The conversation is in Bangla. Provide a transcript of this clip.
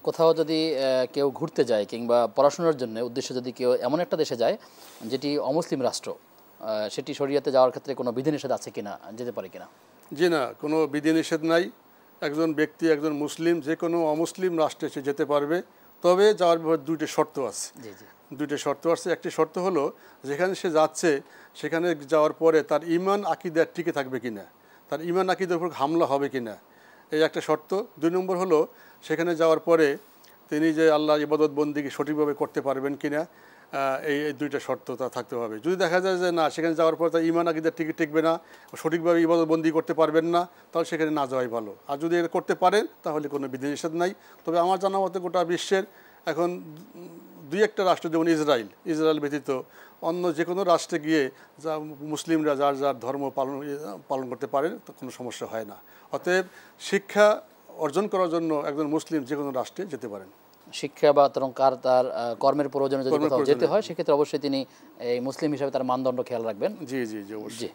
কোথাও যদি কেউ ঘুরতে যায় কিংবা পড়াশোনার জন্য উদ্দেশ্যে যদি কেউ এমন একটা দেশে যায় যেটি অমুসলিম রাষ্ট্র, সেটি শরিয়াতে যাওয়ার ক্ষেত্রে কোনো বিধিনিষেধ আছে কিনা, যেতে পারে কিনা? জি না, কোনো বিধিনিষেধ নাই। একজন ব্যক্তি একজন মুসলিম যে কোনো অমুসলিম রাষ্ট্রে সে যেতে পারবে, তবে যাওয়ার ব্যাপারে দুইটি শর্ত আছে। জি জি। দুইটি শর্ত আছে। একটি শর্ত হলো যেখানে সে যাচ্ছে সেখানে যাওয়ার পরে তার ঈমান আকীদা টিকে থাকবে কিনা, তার ঈমান আকীদার উপর হামলা হবে কিনা, এই একটা শর্ত। 2 নম্বর হলো সেখানে যাওয়ার পরে তিনি যে আল্লাহর ইবাদত বন্দেগী সঠিকভাবে করতে পারবেন কিনা, এই দুইটা শর্ত তা থাকতে হবে। যদি দেখা যায় যে না, সেখানে যাওয়ার পর তার ঈমান আকীদা টিকবে না, সঠিকভাবে ইবাদত বন্দি করতে পারবেন না, তাহলে সেখানে না যাওয়াই ভালো। আর যদি এটা করতে পারেন তাহলে কোনো বিধিনিষেধ নাই। তবে আমার জানা মতে গোটা বিশ্বের এখন 2-1টা রাষ্ট্র, যেমন ইসরায়েল ব্যতীত অন্য যে কোনো রাষ্ট্রে গিয়ে যা মুসলিমরা যার যার ধর্ম পালন করতে পারেন, তো কোনো সমস্যা হয় না। অতএব শিক্ষা অর্জন করার জন্য একজন মুসলিম যে কোনো রাষ্ট্রে যেতে পারেন। শিক্ষা বা তার কর্মের প্রয়োজনে যদি কোথাও যেতে হয় সেক্ষেত্রে অবশ্যই তিনি এই মুসলিম হিসাবে তার মানদণ্ড খেয়াল রাখবেন। জি জি জি, অবশ্যই। জি।